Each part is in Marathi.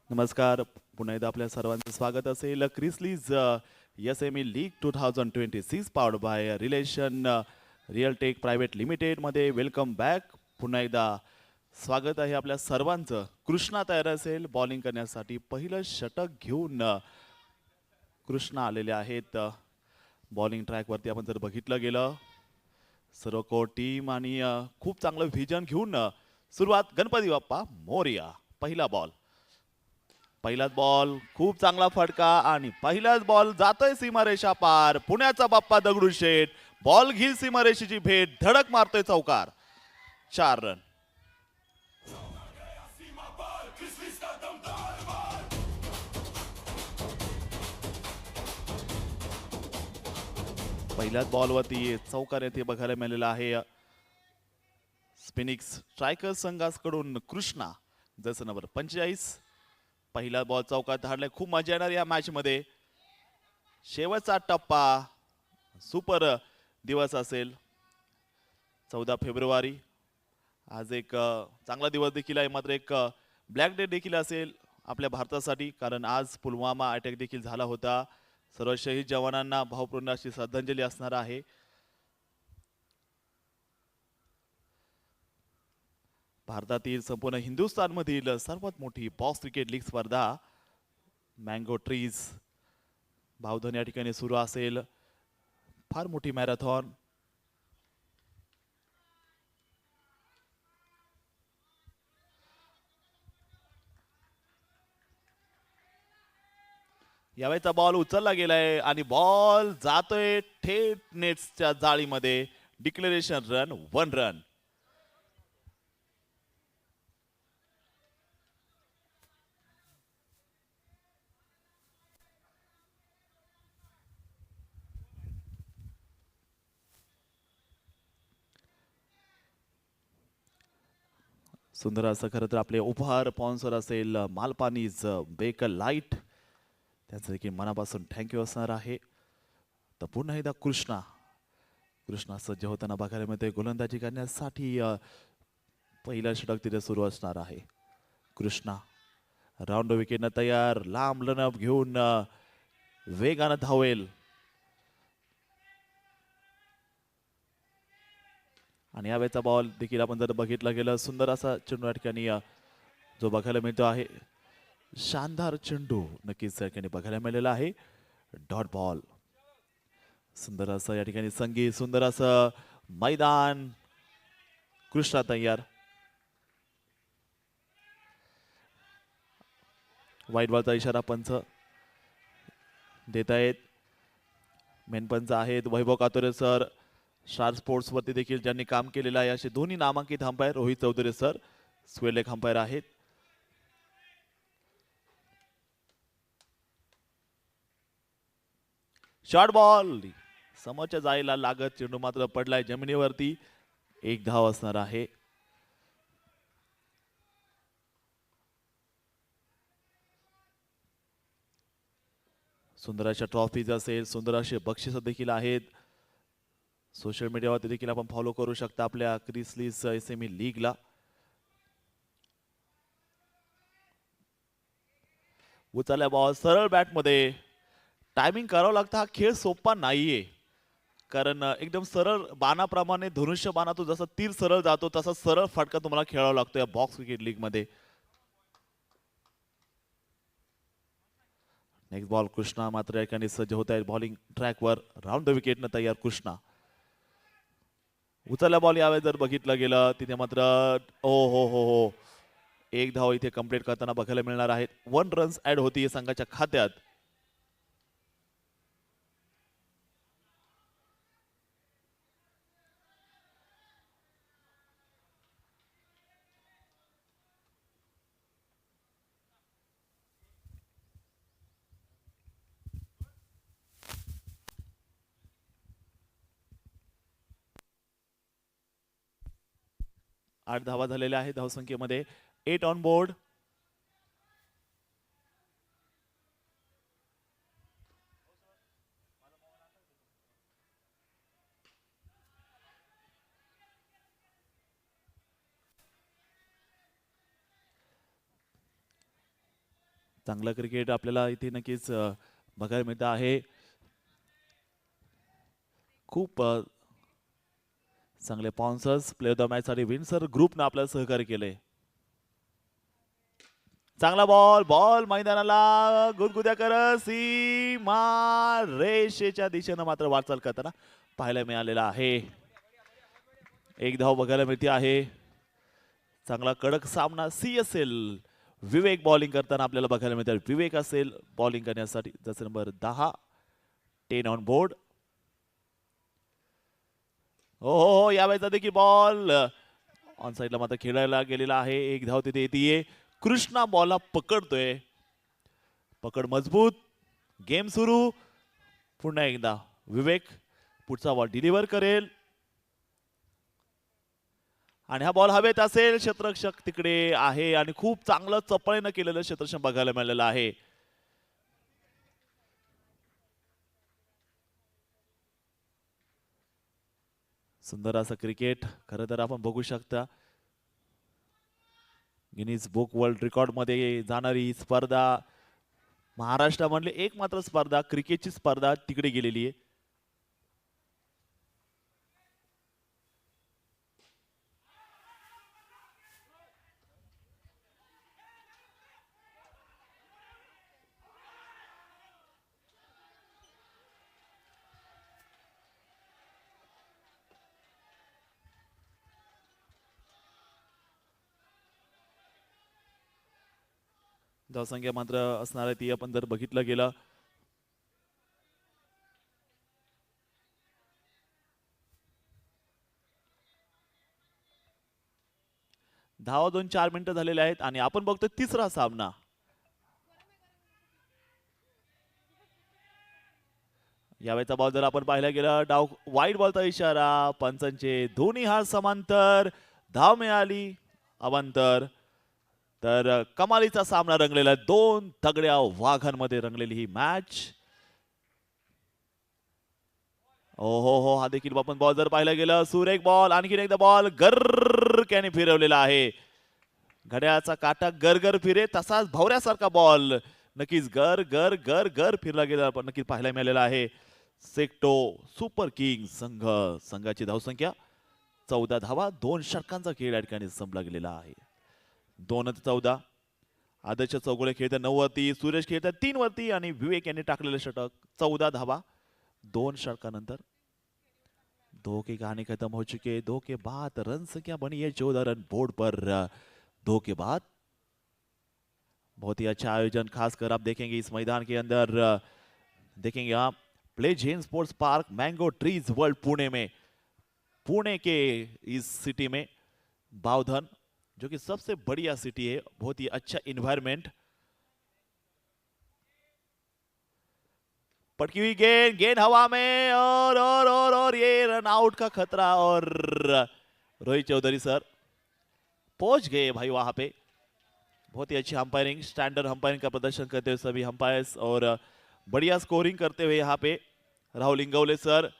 नमस्कार. पुन्हा एकदा आपल्या सर्वांचं स्वागत असेल. Grizzlies SME league 2026 powered by relation real tech private लिमिटेडमध्ये वेलकम बॅक. पुन्हा एकदा स्वागत आहे आपल्या सर्वांचं. कृष्णा तयार असेल बॉलिंग करण्यासाठी. पहिलं षटक घेऊन कृष्णा आलेले आहेत. बॉलिंग ट्रॅकवरती आपण जर बघितलं गेलं सर्व कोर टीम आणि खूप चांगलं व्हिजन घेऊन सुरुवात. गणपती बाप्पा मोरया. पहिला बॉल. पहिलाच बॉल खूप चांगला फटका आणि पहिलाच बॉल जातोय सीमारेषा पार. पुण्याचा बाप्पा दगडूशेठ बॉल घेईल सीमारेषेची भेट. धडक मारतोय चौकार. 4 रन. पहिल्याच बॉलवरती चौकार येथे बघायला मिळालेला आहे. स्पिनिक्स स्ट्रायकर्स संघाकडून कृष्णा जसं नंबर 45. पहिला बॉल चौकात धाडलाय. खूप मजा येणार या मॅच मध्ये. शेवटचा टप्पा. सुपर दिवस असेल. 14 फेब्रुवारी आज एक चांगला दिवस देखील आहे. मात्र एक ब्लॅक डे देखील असेल आपल्या भारतासाठी, कारण आज पुलवामा अटॅक देखील झाला होता. सर्व शहीद जवानांना भावपूर्ण अशी श्रद्धांजली असणार आहे. भारतातील संपूर्ण हिंदुस्थानमधील सर्वात मोठी बॉक्स क्रिकेट लीग स्पर्धा मँगो ट्रीज भावधन या ठिकाणी सुरू असेल. फार मोठी मॅरेथॉन. यावेळेचा बॉल उचलला गेलाय आणि बॉल जातोय थेट नेट्सच्या जाळीमध्ये. Declaration run. 1 रन. सुंदर असं खरं तर आपले उपहार स्पॉन्सर असेल मालपानीज बेकल लाईट, त्यांचं देखील मनापासून थँक्यू असणार आहे. तर पुन्हा एकदा कृष्णा सज्ज होताना बघायला मिळते. गोलंदाजी करण्यासाठी पहिला षटक तिथे सुरू असणार आहे. कृष्णा राऊंड विकेटनं तयार. लांब रनअप घेऊन वेगानं धावेल आणि यावेळेचा बॉल देखील आपण जर बघितलं गेलं सुंदर असा चेंडू या ठिकाणी जो बघायला मिळतो आहे. शानदार चेंडू नक्कीच या ठिकाणी बघायला मिळालेला आहे. Dot ball. सुंदर असं या ठिकाणी संगीत, सुंदर असं मैदान. कृष्णा तयार. वाईट बॉलचा इशारा पंच देत आहेत. मेन पंच आहेत Vaibhav Katore sir. Star sports वरती देखील ज्यांनी काम केलेलं आहे असे दोन्ही नामांकित umpire Rohit Chaudhari sir square leg umpire आहेत. शॉर्ट बॉल समोरच्या जाळीला लागत चेंडू मात्र पडलाय जमिनीवरती. एक धाव असणार आहे. सुंदर अशा ट्रॉफीज असेल, सुंदर असे बक्षीस देखील आहेत. सोशल मीडियावरती देखील आपण फॉलो करू शकता आपल्या क्रिसलीज एस-एम-ई लीगला. उचलल्या बॉल सरळ बॅटमध्ये. टायमिंग करावं लागतं. हा खेळ सोपा नाहीये, कारण एकदम सरळ बाणाप्रमाणे धनुष्य बाणातून जसा तीर सरळ जातो तसा सरळ फटका तुम्हाला खेळावा लागतो या बॉक्स क्रिकेट लीग मध्ये. Next ball. कृष्णा मात्र एकाने सज्ज होत आहे बॉलिंग ट्रॅकवर. राऊंड द विकेटनं तयार कृष्णा. उचलल्या बॉल यावेळेस जर बघितलं गेलं तिथे मात्र ओ हो एक धाव इथे कंप्लीट करताना बघायला मिळणार आहेत. 1 रन्स ऍड होती संघाच्या खात्यात. आठ धावा झालेल्या आहेत धावसंख्येमध्ये. 8 ऑन बोर्ड. चांगलं क्रिकेट आपल्याला इथे नक्कीच बघायला मिळतं आहे. खूप चांगले sponsors play of the match साठी विन्सर ग्रुपनं आपल्याला सहकार्य केले. चांगला बॉल बॉल मैदानाला गुदगुद्या करत सीमा रेषेच्या दिशेनं मात्र वाटचाल करताना पाहायला मिळालेला आहे. एक धाव बघायला मिळते आहे. चांगला कडक सामना CSL विवेक बॉलिंग करताना आपल्याला बघायला मिळतं. विवेक असेल बॉलिंग करण्यासाठी जसे नंबर 10 10 ऑन बोर्ड. हो हो हो यावेळेचा देखील बॉल ऑन साइडला मात्र खेळायला गेलेला आहे. एक धाव तिथे येते. कृष्णा बॉलला पकडतोय. पकड मजबूत. गेम सुरू. पुन्हा एकदा विवेक पुढचा बॉल डिलिव्हर करेल आणि हा बॉल हवेत असेल. क्षेत्ररक्षक तिकडे आहे आणि खूप चांगलं चपळीनं केलेलं क्षेत्ररक्षण बघायला मिळालेलं आहे. सुंदर असं क्रिकेट खरं तर आपण बघू शकता. गिनीज बुक वर्ल्ड रेकॉर्ड मध्ये जाणारी ही स्पर्धा महाराष्ट्रामधली एक मात्र स्पर्धा क्रिकेटची स्पर्धा तिकडे गेलेली आहे. धावसंख्या मात्र असणार आहे ती आपण जर बघितलं गेलं धावा 2-4 मिनिटं झालेले आहेत आणि आपण बघतोय तिसरा सामना. यावेळेचा बॉल जर आपण पाहायला गेलं डाव वाईट बॉलचा इशारा. पंचांचे दोन्ही हात समांतर. धाव मिळाली अवांतर. तर कमालीचा सामना रंगलेला आहे. दोन तगड्या वाघांमध्ये रंगलेली ही मॅच. ओ हो हो हा देखील आपण बॉल जर पाहायला गेलं सुरेख बॉल. आणखीन एकदा बॉल गरक्याने फिरवलेला आहे. घड्याळाचा काटा गरगर फिरे तसाच भवऱ्यासारखा बॉल नक्कीच गर गर गर गर फिरला गेला आपण नक्कीच पाहायला मिळालेला आहे. सेक्टो सुपर किंग संघाची धावसंख्या 14 धावा 2 षटकांचा खेळ या ठिकाणी संपला गेलेला आहे. 2-14. आदर्श चौगुले खेळतात 9 वरती. सुरेश खेळतात 3 वरती आणि विवेक यांनी टाकलेलं षटक 14 धावा 2 षटकानंतर. 2 की कहानी खत्म हो चुकी है. 2 के बाद रन संख्या बनी है 14 रन बोर्ड पर. 2 के बाद बहुत ही अच्छा आयोजन खासकर आप देखेंगे इस मैदान के अंदर देखेंगे आप play gen sports park mango trees world Pune में पुणे के इस सिटी में बावधन जो कि सबसे बढ़िया सिटी है. बहुत ही अच्छा इन्वायरमेंट. पटकी हुई गेंद गेंद हवा में और ये रन आउट का खतरा और रोहित चौधरी सर पहुंच गए भाई वहां पे. बहुत ही अच्छी अंपायरिंग स्टैंडर्ड अंपायरिंग का प्रदर्शन करते हुए सभी अंपायर्स और बढ़िया स्कोरिंग करते हुए यहाँ पे Rahul Ingawale sir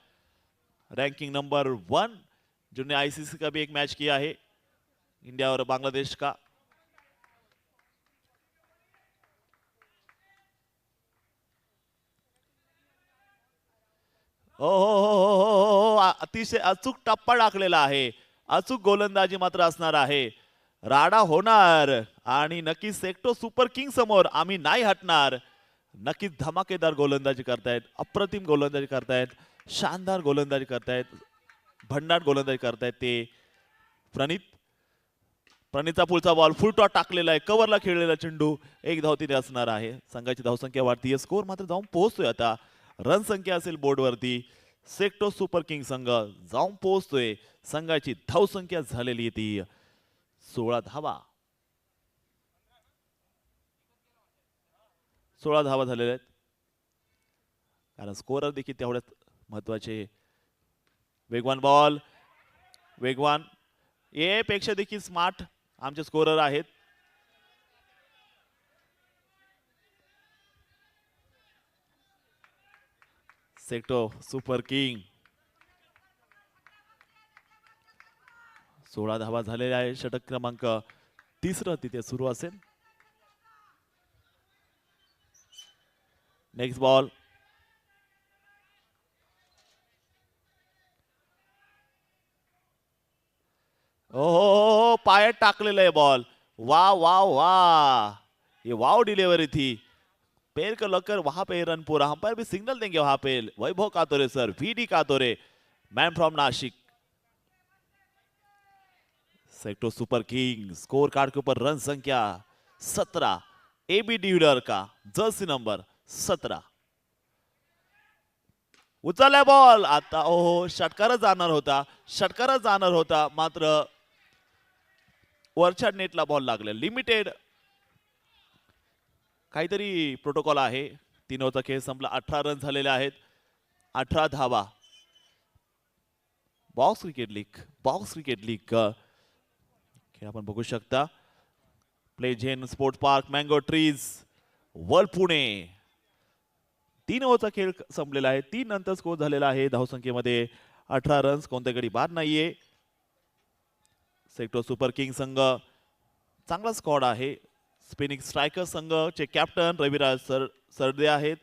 ranking number 1 जिन्होंने ICC का भी एक मैच किया है इंडिया और बांग्लादेश का. हो अतिशय अचूक टप्पा टाकलेला आहे. अचूक गोलंदाजी मात्र असणार आहे. राडा होणार आणि नक्कीच सेक्टो सुपर किंग समोर आम्ही नाही हटणार. नक्कीच धमाकेदार गोलंदाजी करतायत. अप्रतिम गोलंदाजी करतायत. शानदार गोलंदाजी करतायत. भन्नाट गोलंदाजी करतायत ते. प्रणीतचा पुढचा बॉल फुलटॉस टाकलेला आहे. कव्हरला खेळलेला चेंडू एक धाव तिथे असणार आहे. संघाची धावसंख्या वाढतीये. स्कोर मात्र जाऊन पोहोचतोय आता. रन संख्या असेल बोर्डवरती. सेक्टो सुपर किंग संघ जाऊन पोहोचतोय. संघाची धावसंख्या झालेली ती 16 धावा. 16 धावा झालेल्या आहेत. कारण स्कोरर देखील तेवढ्याच महत्वाचे. वेगवान बॉल वेगवान ए पेक्षा देखील स्मार्ट आमचे स्कोरर आहेत. सेक्टो सुपर किंग 16 धावा झालेल्या आहे. षटक क्रमांक 3 तिथे सुरू असेल. Next ball. ओ पायात टाकलेलं आहे बॉल. वा वा वा, ये वाव डिलीवरी थी. पैर को लगकर वहां पे रन पूरा. अंपायर भी सिग्नल देंगे वहां पे. Vaibhav Katore sir, VD Katore, man from Nashik. सेक्टो सुपर किंग स्कोर कार्ड के ऊपर रन संख्या 17. एबी डिविलर का जर्सी नंबर 17. उचललाय बॉल. आता ओहो, षटकारच जाणार होता मात्र वरच्या नेटला बॉल लागला. लिमिटेड काहीतरी प्रोटोकॉल आहे. 3 ओव्हरचा खेळ संपला. 18 रन झालेले आहेत. 18 धावा. बॉक्स क्रिकेट लीग खेळ आपण बघू शकता. Play zen sports park, mango trees, world Pune. 3 ओव्हरचा खेळ संपलेला आहे. 3 नंतर स्कोर झालेला आहे. धावसंख्येमध्ये 18 रन्स. कोणत्या गडी बाद नाहीये. सेक्टर सुपर किंग संघ चांगला स्क्वॉड आहे. स्पिनिंग स्ट्रायकर संघचे कॅप्टन रविराज सरदे आहेत.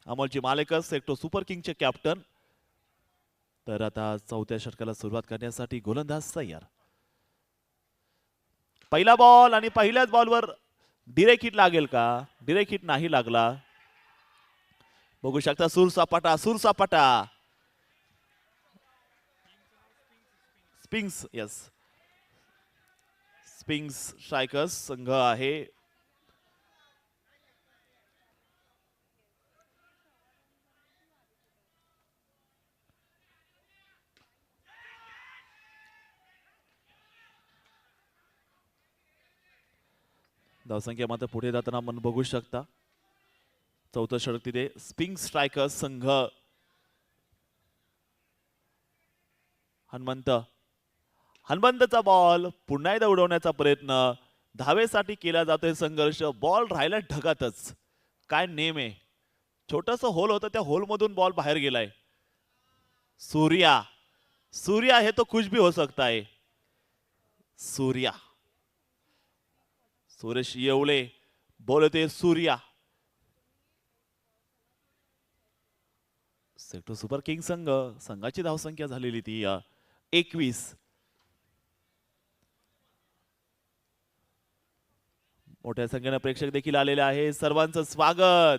Amolji Malekar sector super किंगचे captain. तर आता चौथ्या षटकाला सुरुवात करण्यासाठी गोलंदाज तयार. पहिला बॉल आणि पहिल्याच बॉलवर डिरेक्ट हिट लागेल का? डिरेक्ट हिट नाही लागला. बघू शकता सुरसापाटा स्पिंग्स, यस, स्पिंग्स स्ट्रायकर्स संघ आहे. धावसंख्या मात्र पुढे जाताना आपण बघू शकता. चौथं षटक तिथे स्पिंग स्ट्रायकर्स संघ. हनुमंतचा बॉल पुन्हा एकदा उडवण्याचा प्रयत्न. धावेसाठी केला जातोय संघर्ष. बॉल राहिला ढगातच. काय नेम आहे. छोटस होल होतं, त्या होल मधून बॉल बाहेर गेलाय. सूर्या है तो कुछ भी हो सकता है. सूर्या, सुरेश येवले बोलते सूर्या. सेक्टर सुपर किंग संघाची धावसंख्या झालेली ती 21. मोठ्या संख्येने प्रेक्षक देखील आलेले आहे. सर्वांचं स्वागत.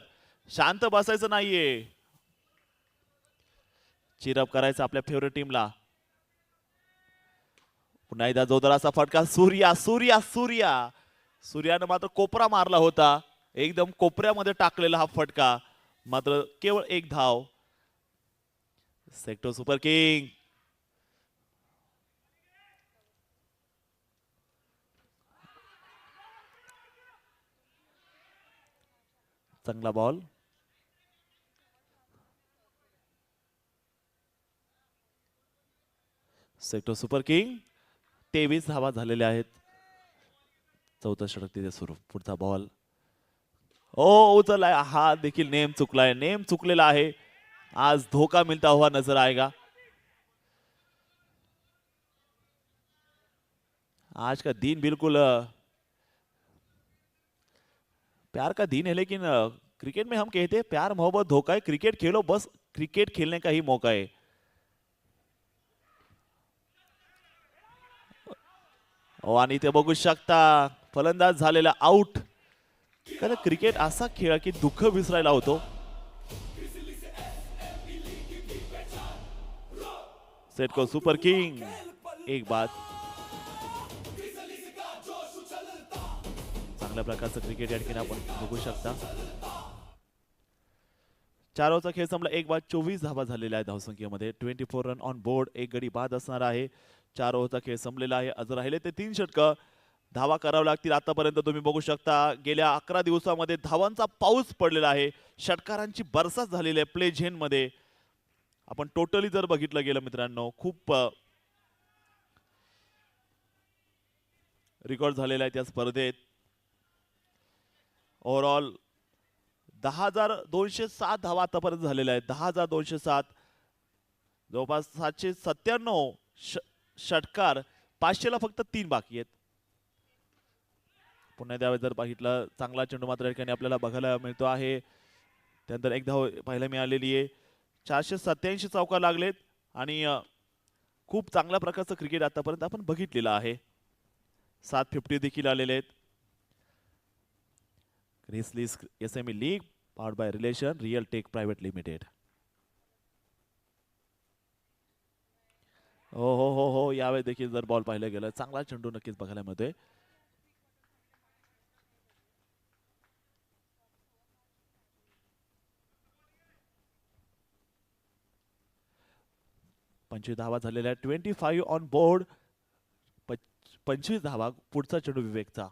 शांत बसायचं नाहीये. चिरअप करायचं आपल्या फेवरेट टीमला. पुन्हा एकदा जोरदार असा फटका. सूर्यानं मात्र कोपरा मारला होता. एकदम कोपऱ्यामध्ये टाकलेला हा फटका. मात्र केवळ 1 धाव. सेक्टर सुपर किंग चांगला बॉल. सेक्टर सुपर किंग 23 धावा झालेल्या आहेत. चौथा षटक तिथे सुरू. पुढचा बॉल उचललाय. हा देखील नेम चुकलाय. नेम चुकलेला आहे. आज धोका मिलता हुआ नजर आएगा. आज का दिन बिल्कुल प्यार का दिन है, लेकिन क्रिकेट में हम कहते हैं प्यार मोहब्बत धोखा है. क्रिकेट खेलो, बस क्रिकेट खेलने का ही मौका है. आणि ते बघू शकता फलंदाज झालेला आउट. कारण क्रिकेट असा खेळ की दुःख विसरायला होतो. सेटको सुपर किंग एक बाद. चांगल्या प्रकारचं क्रिकेट या ठिकाणी आपण बघू शकता. 4 ओव्हरचा खेळ संपला. 1 बाद 24 धावा झालेल्या आहेत धावसंख्येमध्ये. 24 रन ऑन बोर्ड. 1 गडी बाद असणार आहे. 4 ओव्हरचा खेळ संपलेला आहे. अजून राहिले ते 3 षटकं. धावा करावं लागतील. आतापर्यंत तुम्ही बघू शकता गेल्या 11 दिवसामध्ये धावांचा पाऊस पडलेला आहे. षटकारांची बरसात झालेली आहे प्ले झेन मध्ये. आपण टोटली जर बघितलं गेलं मित्रांनो, खूप रेकॉर्ड झालेला आहे त्या स्पर्धेत. ओव्हरऑल 10,207 धावा आतापर्यंत झालेल्या आहेत. 10,207. जवळपास 797 षटकार. 500ला फक्त 3 बाकी आहेत. पुन्हा द्यावे जर बघितलं चांगला चेंडू मात्र या ठिकाणी आपल्याला बघायला मिळतो आहे. त्यानंतर एक धाव पाहायला मिळालेली आहे. 487 चौकार लागलेत आणि खूप चांगल्या प्रकारचं क्रिकेट आतापर्यंत आपण बघितलेलं आहे. 750 देखील आलेले आहेत. Grizzlies SME league powered by relation real tech private limited. हो हो हो हो, यावेळी देखील जर बॉल पाहिलं गेलं चांगला चेंडू नक्कीच बघायला मिळतोय. पंचवीस धावा झालेल्या 25 ऑन बोर्ड. 25 धावा. पुढचा चेंडू विवेकचा.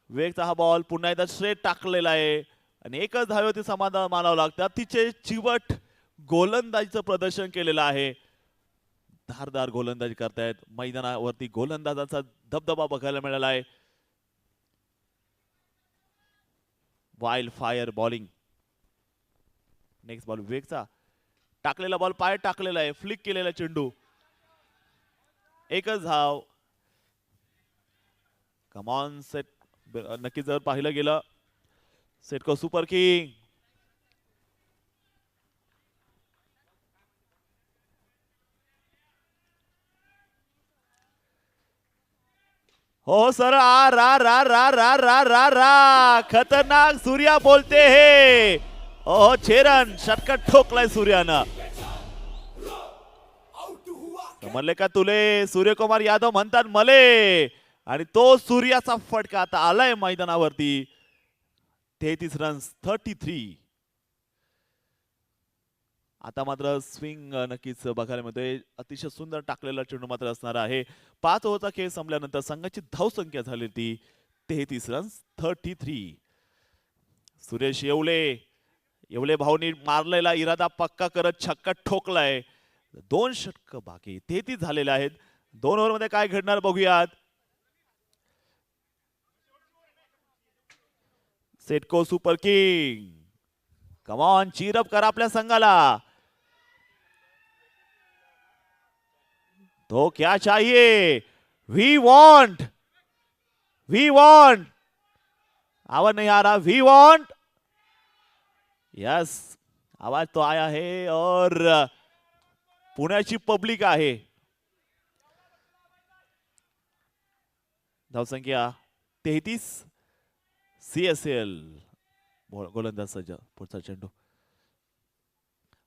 विवेकचा हा बॉल पुन्हा एकदा स्ट्रेट टाकलेला आहे आणि एकच धावेवरती समाधान मानावं लागतं. अतिशय चिवट गोलंदाजीचं प्रदर्शन केलेलं आहे. धारदार गोलंदाजी करतायत. मैदानावरती गोलंदाजाचा दबदबा बघायला मिळाला आहे. Wild fire bowling. Next ball विवेकचा. टाकलेला बॉल पाय टाकलेला आहे. फ्लिक केलेला चेंडू. एकच धाव. Come on set. नक्की जर पाहिलं गेलं सेटको सुपर किंग. हो सर. आ रा रा रा रा रा रा रा खतरनाक सूर्या बोलते हे. ओह छेरन शटकट ठोकलाय सूर्यानं. म्हणले का तुले सूर्यकुमार यादव म्हणतात मले. आणि तो सूर्याचा फटका आता आलाय मैदानावरती. 33 रन्स 33. आता मात्र स्विंग नक्कीच बघायला मिळतोय. अतिशय सुंदर टाकलेला चेंडू मात्र असणार आहे. 5 ओव्हरचा खेळ संपल्यानंतर संघाची धावसंख्या झाली ती 33 रन्स 33. सुरेश येवले भाऊनी मारलेला इरादा पक्का करत छक्का ठोकलाय. 2 षटक बाकी. 33 झालेले आहेत. 2 ओव्हर मध्ये काय घडणार बघूयात. सेटको सुपर किंग. कमॉन चीरअप करा आपल्या संघाला. तो क्या चाहिए. We want. आवाज नहीं आ रहा. We want. यस आवाज तो आया है और पुण्याची पब्लिक आहे. धावसंख्या 33. CSL गोलंदाज सज्ज. पुढचा चेंडू.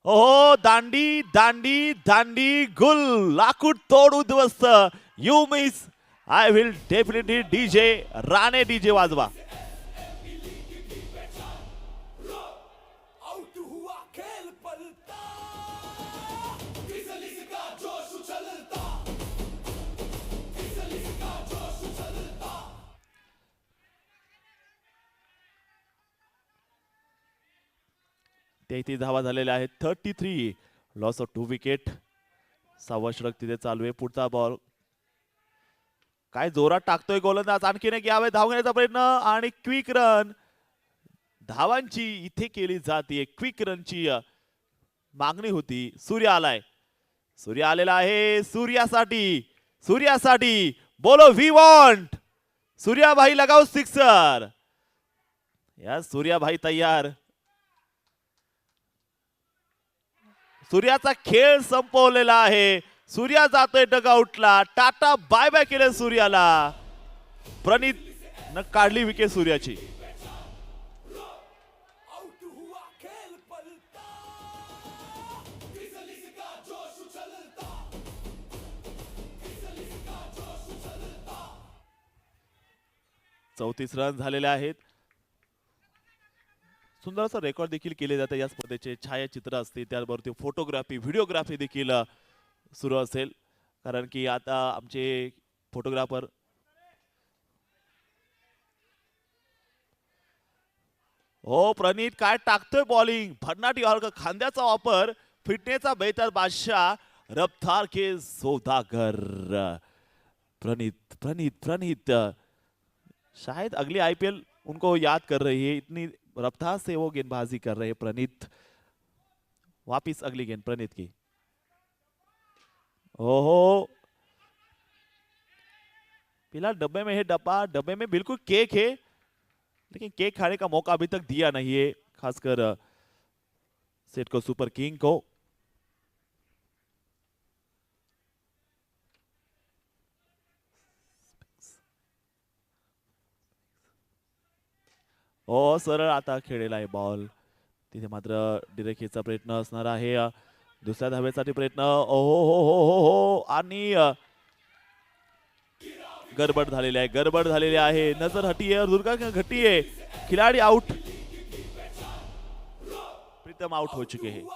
ओ दांडी दांडी दांडी गुल. लाकूड तोड उद्ध्वस्त. You miss I will definitely. DJ Rane DJ वाजवा. तेहतीस धावा झालेल्या आहेत. 33. Loss of 2 wicket. 6वा षटक तिथे चालू आहे. पुढचा बॉल काय जोरात टाकतोय गोलंदाज. आणखीन एक यावे धाव घेण्याचा प्रयत्न आणि क्विक रन. धावांची इथे केली जाते. क्विक रनची मागणी होती. सूर्य आलाय. सूर्य आलेला आहे. सूर्यासाठी बोलो वी वॉन्ट. सूर्या भाई लगाओ सिक्सर. या सूर्या भाई तयार. सूर्याचा खेळ संपवलेला आहे. सूर्या जातोय डगआउटला. टाटा बाय बाय केलं सूर्याला. प्रणित न काढली विकेट सूर्याची. चौतीस रन झालेले आहेत. सुंदर असं रेकॉर्ड देखील केले जाते. या स्पर्धेचे छायाचित्र असतील त्याबरोबर फोटोग्राफी व्हिडिओग्राफी देखील सुरू असेल. कारण की आता आमचे फोटोग्राफर हो प्रणित काय टाकतोय बॉलिंग. भन्नाटी हॉर्क खांद्याचा वापर. फिटनेसचा बेहतर बादशाह. रफ्तार के सौदागर. प्रणित शायद अगली आईपीएल उनको याद कर रही है. इतनी रफ्तार से वो गेंदबाजी कर रहे हैं प्रणित. वापिस अगली गेंद प्रणित की. ओहो फिलहाल डब्बे में बिल्कुल केक है. लेकिन केक खाने का मौका अभी तक दिया नहीं है. खासकर सेट को सुपर किंग को हो सरळ आता खेळलेला आहे बॉल तिथे मात्र डिरेक्टचा प्रयत्न असणार आहे दुसऱ्या धावेसाठी प्रयत्न ओ हो हो हो हो हो आणि गडबड झालेली आहे नजर हटी है और दुर्गा घटी है खिलाड़ी आउट प्रीतम आउट हो चुके हैं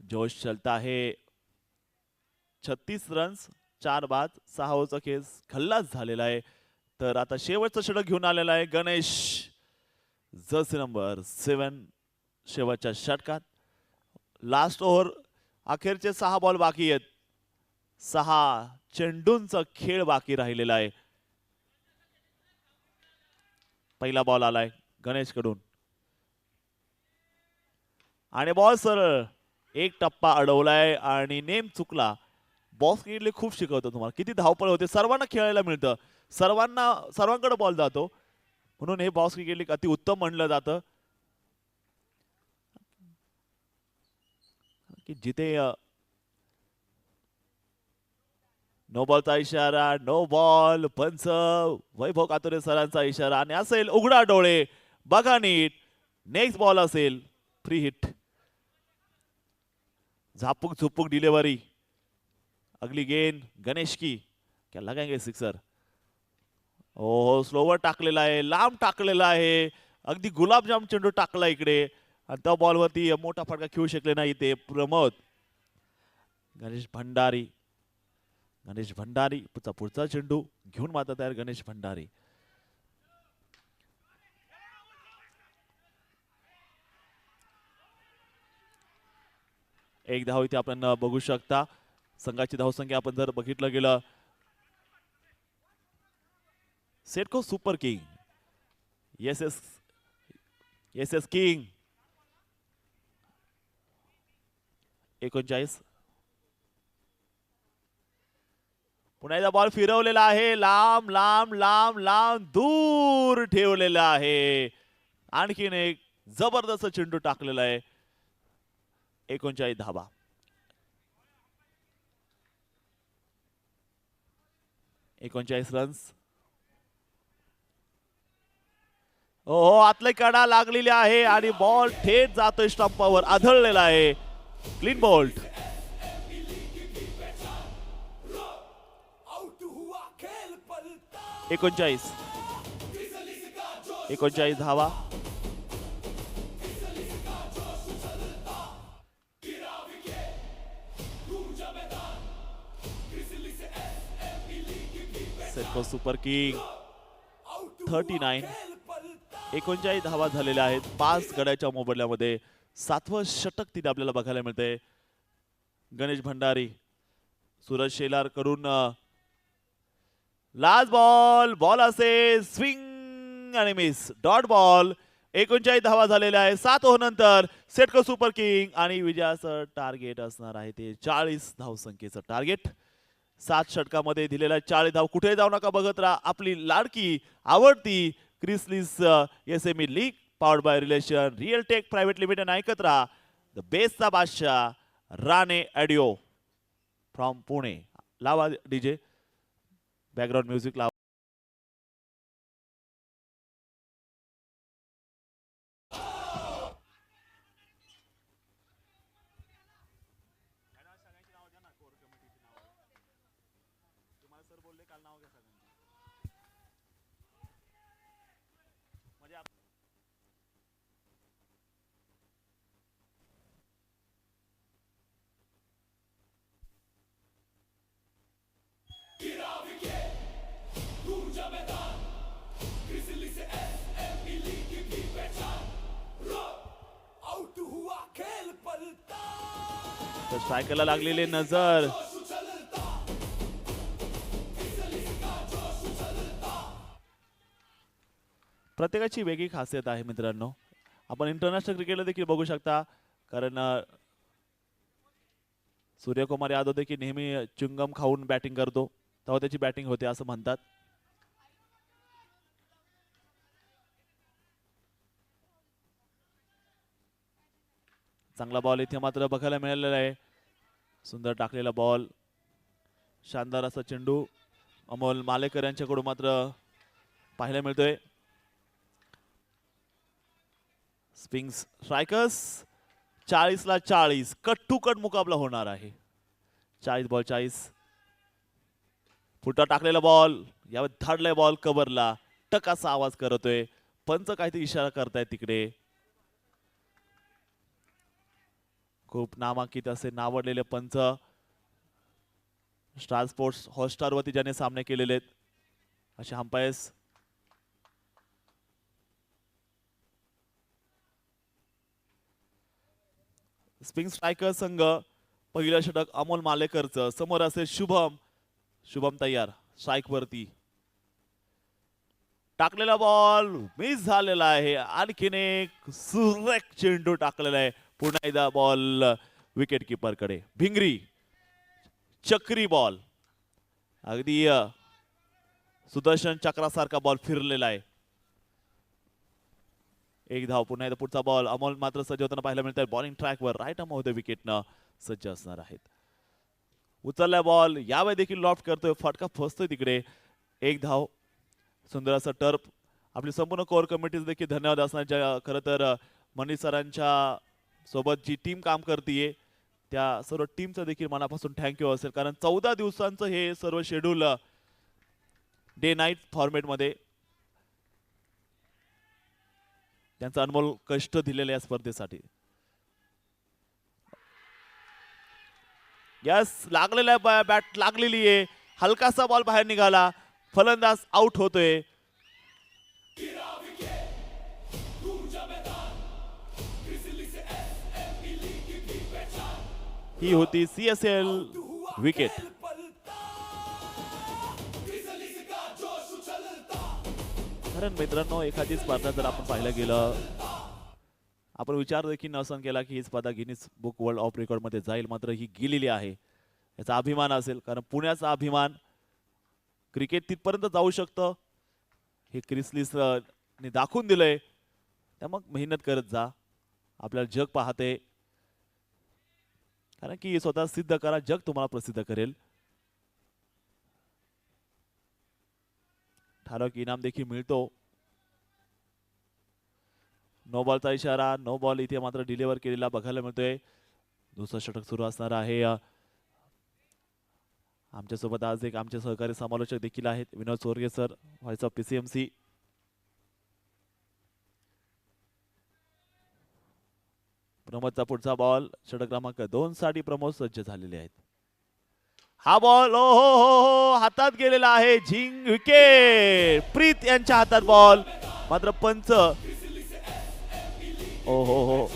जोश चलता है 36 रन्स 4 बाद 6 ओव्हरचा खेळ खल्लास झालेला आहे तर आता शेवटचं षटक घेऊन आलेला आहे गणेश जर्सी नंबर 7 शेवटच्या षटकात लास्ट ओव्हर अखेरचे 6 बॉल बाकी आहेत 6 चेंडूंचा खेळ बाकी राहिलेला आहे पहिला बॉल आलाय गणेश कडून आणि बॉल सरळ एक टप्पा अडवलाय आणि नेम चुकला बॉक्स क्रिकेटले खूप शिकवतो तुम्हाला किती धावपळ होते सर्वांना खेळायला मिळतं सर्वांकडे बॉल जातो म्हणून हे बॉक्स क्रिकेट लीग अति उत्तम म्हणलं जातं की जिथे नो बॉलचा इशारा नो बॉल पंच वैभव कातोरे सरांचा इशारा आणि असेल उघडा डोळे बघा नीट नेक्स्ट बॉल असेल free hit Zapuk Jhupuk delivery अगली गेंद गणेश की क्या लगाएंगे सिक्सर हो स्लोवर टाकलेला आहे लांब टाकलेला आहे अगदी गुलाबजाम चेंडू टाकला इकडे आणि त्या बॉलवरती मोठा फटका खेळू शकले नाही ते प्रमोद गणेश भंडारी पुढचा चेंडू घेऊन मात्र तयार गणेश भंडारी एक धाव इथे आपण बघू शकता संघाची धावसंख्या आपण जर बघितलं गेलं सेटको super king S S king 39 पुन्हा एकदा बॉल फिरवलेला आहे लांब लांब लांब लांब दूर ठेवलेला आहे आणखीन एक जबरदस्त चेंडू टाकलेला आहे 39 धावा रन्स हो आतले कडा लागलेली आहे आणि बॉल थेट जातोय स्टंपावर आदळलेला आहे क्लीन बोल्ट 39 धावा सेटको सुपर किंग 39 39 धावा झालेल्या आहेत 5 गड्याच्या मोबदल्यामध्ये 7वं षटक तिथे आपल्याला बघायला मिळते गणेश भंडारी सूरज शेलार कडून लास्ट बॉल असे स्विंग आणि मिस डॉट बॉल 39 धावा झालेल्या आहे 7 ओव्हर नंतर सेटको सुपर किंग आणि विजयाचं टार्गेट असणार आहे ते 40 धावसंख्येचं टार्गेट 7 षटकामध्ये दिलेला 40 धाव कुठे जाऊ नका बघत राहा आपली लाडकी आवडती Grizzlies SME league powered by relation real tech private limited ऐकत राहा द बेस्टचा बादशाह राणे ऑडिओ फ्रॉम पुणे लावा डीजे बॅकग्राऊंड म्युझिक लावा स्ट्रायकरला लागलेली नजर प्रत्येकाची वेगळी खासियत आहे मित्रांनो आपण इंटरनॅशनल क्रिकेटला देखील बघू शकता कारण सूर्यकुमार यादव देखील नेहमी चुंगम खाऊन बॅटिंग करतो तेव्हा त्याची बॅटिंग होते असं म्हणतात. चांगला बॉल इथे मात्र बघायला मिळालेला आहे. सुंदर टाकलेला बॉल, शानदार असा चेंडू अमोल मालेकर यांच्याकडून मात्र पाहायला मिळतोय. स्पिंग्स स्ट्रायकर्स 40 ला 40 कट टू कट मुकाबला होणार आहे. 40 बॉल 40. फुटा टाकलेला बॉल, यावर धाडलाय बॉल कव्हरला, टक असा आवाज करतोय. पंच काहीतरी इशारा करतायत तिकडे. खूप नामांकित असे नावडलेले पंच स्टार स्पोर्ट्स हॉटस्टार वरती ज्याने सामने केलेले आहेत असे अंपायर्स. स्पिंग स्ट्रायकर संघ पहिलं षटक अमोल मालेकरचं, समोर असेल शुभम तयार स्ट्राईक वरती. टाकलेला बॉल मिस झालेला आहे. आणखीन एक सुरेख चेंडू टाकलेला आहे. पुन्हा एकदा बॉल विकेट किपर कडे. भिंगरी चक्री बॉल, अगदी सुदर्शन चक्रासारखा बॉल फिरलेला आहे. एक धाव. पुन्हा एकदा पुढचा बॉल. अमोल मात्र सज्ज होताना पाहायला मिळत आहे. बॉलिंग ट्रॅकवर राईट आर्म ऑफ द विकेटनं सज्ज असणार आहेत. उचलला बॉल, यावेळी देखील लॉफ्ट करतोय, फटका फसतोय तिकडे. एक धाव. सुंदर असं टर्फ. आपली संपूर्ण कोर कमिटीचे देखील धन्यवाद असणार, ज्या खरं तर मनीष सरांच्या सोबत जी टीम काम करतीये त्या सर्व टीमचं देखील मनापासून थँक्यू असेल. कारण 14 दिवसांचं हे सर्व शेड्यूल डे नाईट फॉर्मेट मध्ये त्यांचं अनमोल कष्ट दिलेले या स्पर्धेसाठी. यस, लागलेला बॅट लागलेली आहे. हलकासा बॉल बाहेर निघाला. फलंदाज आउट होतोय. ही होती CSL विकेट. कारण मित्रांनो, एखादी स्पर्धा जर आपण पाहायला गेलं, आपण विचार देखील नसन केला की ही स्पर्धा Guinness book world of record मध्ये जाईल, मात्र ही गेलेली आहे. याचा अभिमान असेल, कारण पुण्याचा अभिमान. क्रिकेट तिथपर्यंत जाऊ शकतं हे क्रिस लीने दाखवून दिलंय. त्या मग मेहनत करत जा, आपल्याला जग पाहते. कारण की स्वतः सिद्ध करा, जग तुम्हाला प्रसिद्ध करेल. ठराविक इनाम देखील मिळतो. नो बॉलचा इशारा, नो बॉल इथे मात्र डिलिव्हर केलेला बघायला मिळतोय. दुसरं षटक सुरू असणार आहे. आमच्यासोबत आज एक आमचे सहकारी समालोचक देखील आहेत, Vinod Chorge sir, voice of PCMC. प्रमोदचा पुढचा बॉल, षटक क्रमांक 2 साठी प्रमोद सज्ज झालेले आहेत. हा बॉल ओ हो हो हो हातात गेलेला आहे. झिंग विकेट. प्रीत यांच्या हातात बॉल, मात्र पंच ओ हो हो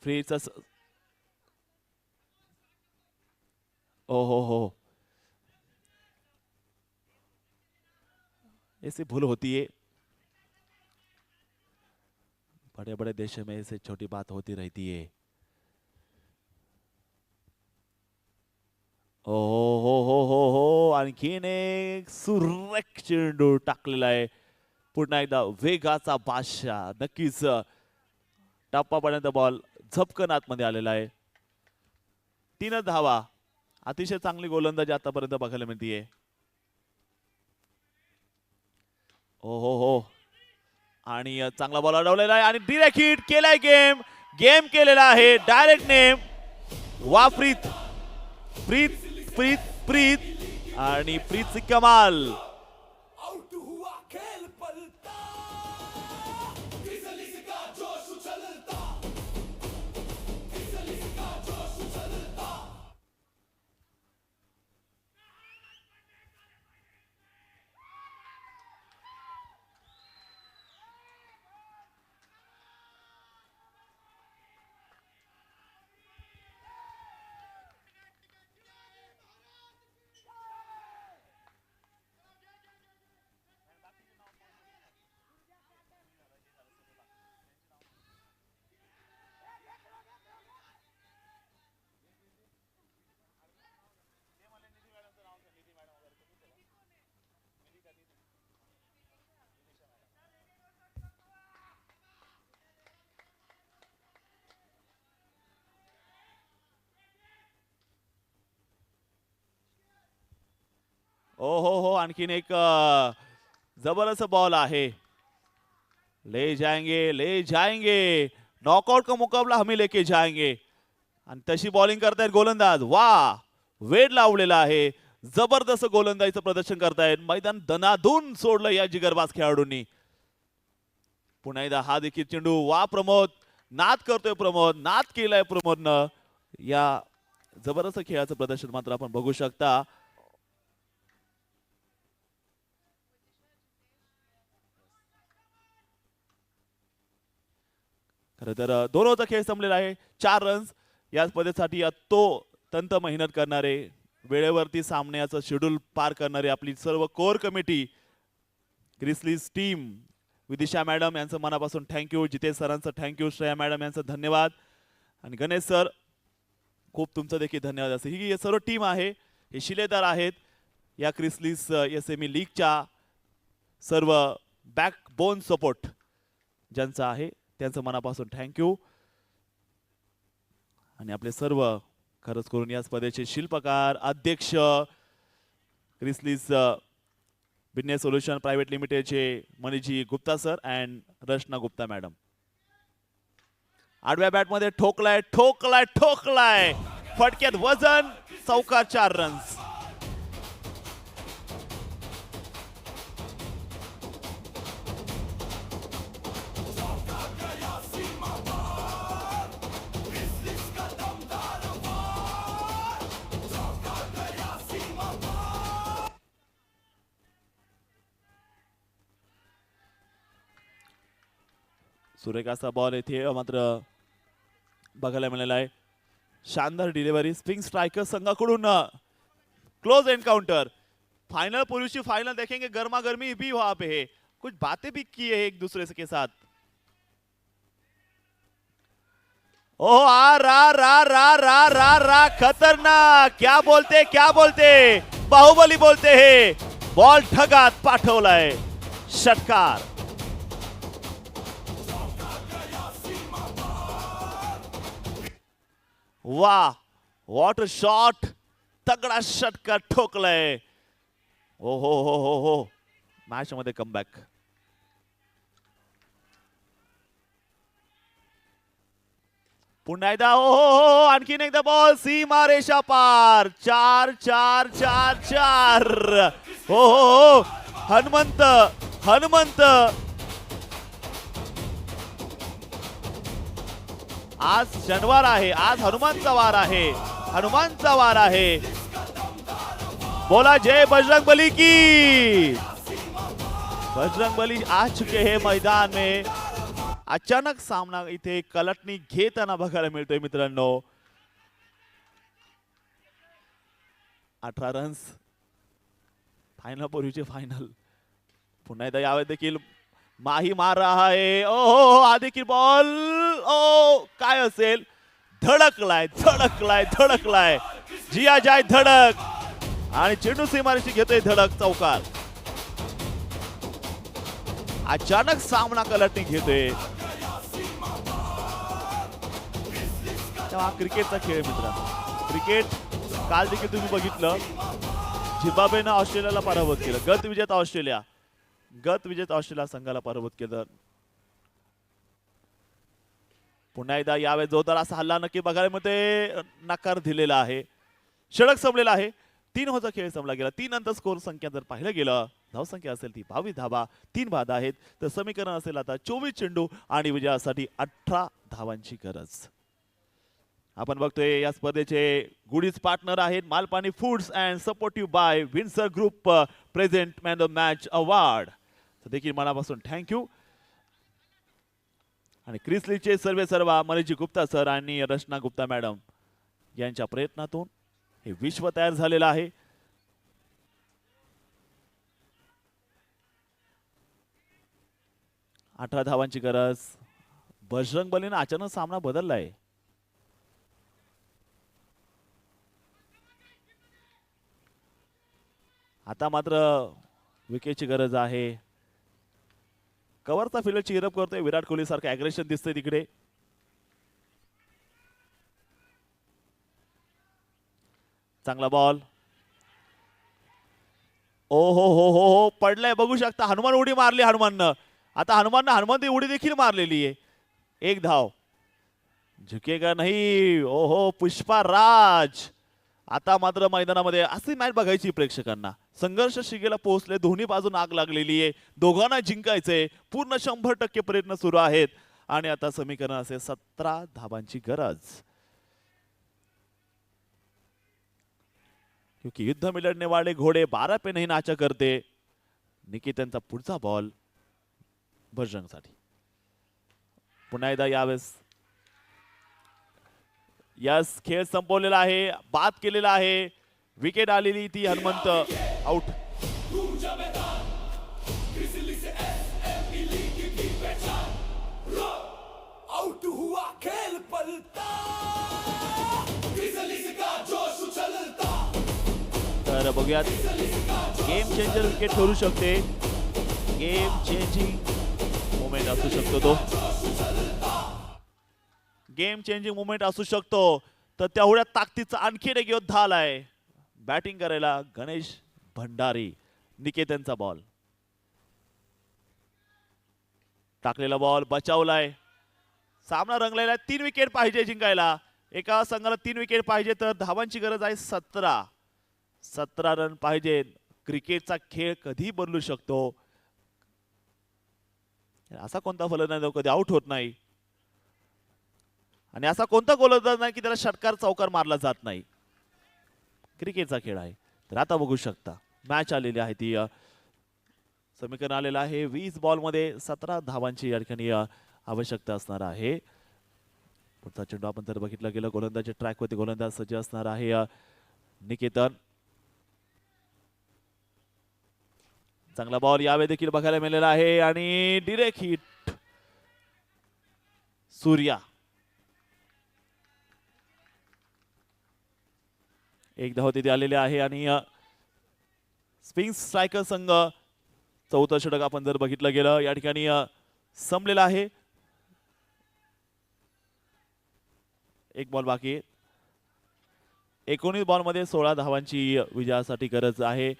फ्रीचा ओ हो हो ऐसी भूल होती है. बड़े बड़े देशों में ऐसे छोटी बात होती रहती है. ओ हो हो हो हो आणखीन एक सुरेख चेंडू टाकलेला आहे. पुन्हा एकदा वेगाचा बादशाह. नक्कीच टप्पापर्यंत बॉल झपकन आतमध्ये आलेला आहे. 3 धावा. अतिशय चांगली गोलंदाजी आतापर्यंत बघायला मिळतीये. ओ हो हो आणि चांगला बॉल अडवलेला आहे आणि डिरेक्ट हिट केलाय. गेम केलेला आहे. डायरेक्ट नेम वाफ्रीत प्रीत प्रीत प्रीत आणि प्रीत कमाल. ओ हो आणखीन एक जबरदस्त बॉल आहे. ले जाएंगे नॉकआउट का मुकाबला हमी लेके जाएंगे. आणि तशी बॉलिंग करतायत गोलंदाज. वा वेड लावलेला आहे. जबरदस्त गोलंदाजीचं प्रदर्शन करतायत. मैदान दनादून सोडलं या जिगरबाज खेळाडूंनी. पुन्हा एकदा हा देखील चेंडू. वा प्रमोद नाद करतोय. नाद केलाय प्रमोदनं. या जबरदस्त खेळाचं प्रदर्शन मात्र आपण बघू शकता. खरं तर 2 ओव्हरचा खेळ संपलेला आहे. 4 रन्स. या स्पर्धेसाठी तो तंत मेहनत करणारे, वेळेवरती सामन्याचं शेड्यूल पार करणारे आपली सर्व core committee, Grizzlies team, Vidisha madam यांचं मनापासून थँक्यू. जितेश सरांचं थँक्यू. श्रेया मॅडम यांचं धन्यवाद. आणि गणेश सर खूप तुमचं देखील धन्यवाद असेल. ही सर्व टीम आहे. हे शिलेदार आहेत या क्रिसलीज SME लीगच्या. सर्व बॅकबोन सपोर्ट ज्यांचं आहे त्यांचं मनापासून थँक्यू. आणि आपले सर्व खरंच करून या स्पर्धेचे शिल्पकार, अध्यक्ष, क्रिसलीज बिझनेस सोल्युशन प्रायव्हेट लिमिटेडचे मनीजी Gupta sir and Rachana Gupta madam. आडव्या बॅटमध्ये ठोकलाय फटक्यात वजन. चौकार. 4 रन्स. सुरेख असा बॉल येथे मात्र बघायला मिळालेला आहे. शानदार डिलिव्हरी. स्प्रिंग स्ट्रायकर संघाकडून क्लोज एनकाउंटर. फाइनल पूर्वीची फाइनल देखेंगे. गर्मा गर्मी भी वहां पे है. कुछ बातें भी की है एक दूसरे के साथ. ओह रा खतरनाक. क्या बोलते बाहुबली बोलते हैं. बॉल ढगात पाठवलाय. षटकार. वाह वॉट शॉट. तगडा षटकार ठोकलाय. ओ हो मॅच मध्ये कमबॅक. पुन्हा एकदा आणखीन एकदा बॉल. सीमा रेषा पार. 4 हो हनुमंत आज शनिवार आहे. आज हनुमानचा वार आहे. बोला जय बजरंग बली की. बजरंग बली आ चुके हैं मैदान में. अचानक सामना इथे कलटणी घेताना बघायला मिळतोय मित्रांनो. 18 रन्स. फायनल पूर्वीचे फायनल. पुन्हा एकदा यावेळी देखील माही मार रहा है. ओहो हा देखील बॉल. ओ काय असेल. धडकलाय. जिया जाय धडक. आणि चेंडू सीमारेषी घेतोय धडक. चौकार. अचानक सामना कलटणी घेतोय. क्रिकेटचा खेळ मित्रांनो. क्रिकेट काल देखील तुम्ही बघितलं. झिम्बाब्वेनं ऑस्ट्रेलियाला पराभूत केलं. गत विजेता ऑस्ट्रेलिया संघाला पराभूत केलं. पुन्हा एकदा यावेळेस जोरदार असा हल्ला नक्की बघायला मध्ये नकार दिलेला आहे. षटक संपलेला आहे. 3 ओव्हरचा खेळ संपला गेला. 3 नंतर स्कोर संख्या जर पाहिलं गेलं धावसंख्या असेल ती 22 धावा. 3 बाद आहेत. तर समीकरण असेल आता 24 चेंडू आणि विजयासाठी 18 धावांची गरज. आपण बघतोय या स्पर्धेचे गुडीज पार्टनर आहेत Malpani foods and supportive by Vinsar group present man of match award. देखील मनापासून थँक्यू. आणि क्रिसलीचे सर्व मनीजी गुप्ता सर आणि रचना गुप्ता मॅडम यांच्या प्रयत्नातून हे विश्व तयार झालेलं आहे. अठरा धावांची गरज. बजरंग बलीनं अचानक सामना बदललाय. आता मात्र विकेटची गरज आहे. कव्हरचा फिल्डर चीरअप करतोय. विराट कोहली सारखं अग्रेशन दिसतंय तिकडे. चांगला बॉल. ओ हो पडलाय बघू शकता. हनुमान उडी मारली हनुमाननं. आता हनुमान उडी देखील मारलेली आहे. एक धाव. झुकेगा नाही. ओहो पुष्पा राज. आता मात्र मैदानामध्ये अशी मॅच बघायची प्रेक्षकांना. संघर्ष शिगेला पोहोचले. दोन्ही बाजून आग लागलेली आहे. दोघांना जिंकायचंय. पूर्ण 100% प्रयत्न सुरू आहेत आणि आता समीकरण असे 17 धावांची गरज. क्योंकि युद्ध में लड़ने वाले घोड़े 12 पे नहीं नाचा करते. निकेतनचा पुढचा बॉल भजरंगसाठी. पुन्हा एकदा यावेळेस यस खेळ संपवलेला आहे. बाद केलेला आहे. विकेट आलेली ती हनुमंत आउट. आउट हुआ खेल पलटा. तर बघूयात गेम चेंजर विकेट ठरू शकते. गेम चेंजिंग मोमेंट असू शकतो तो. गेम चेंजिंग मोमेंट असू शकतो. तर तेवढ्या ताकदीचा आणखी एक योद्धा आलाय बॅटिंग करायला. गणेश भंडारी. निकेतनचा बॉल टाकलेला बॉल बचावलाय. सामना रंगलेला आहे. 3 विकेट पाहिजे जिंकायला. एका संघाला 3 विकेट पाहिजे तर धावांची गरज आहे 17 रन पाहिजे. क्रिकेटचा खेळ कधी बदलू शकतो. असा कोणता फलंदाज कधी आउट होत नाही आणि असा कोणता गोलंदाज नाही की त्याला षटकार चौकार मारला जात नाही. क्रिकेटचा खेळ आहे. तर आता बघू शकता मॅच आलेली आहे ती. समीकरण आलेलं आहे 20 बॉल मध्ये 17 धावांची या ठिकाणी आवश्यकता असणार आहे. पुढचा चेंडू आपण जर बघितलं गेलं गोलंदाजच्या ट्रॅक वरती गोलंदाज सज्ज असणार आहे निकेतन. चांगला बॉल यावेळी देखील बघायला मिळालेला आहे आणि डिरेक्ट हिट. सूर्या एक धाव तिथे आलेले आहे आणि स्पिन स्ट्रायकर संघ चौथं षटक आपण जर बघितलं गेलं या ठिकाणी संपलेला आहे. एक बॉल बाकी आहे. 19 बॉल मध्ये 16 धावांची विजयासाठी गरज आहे.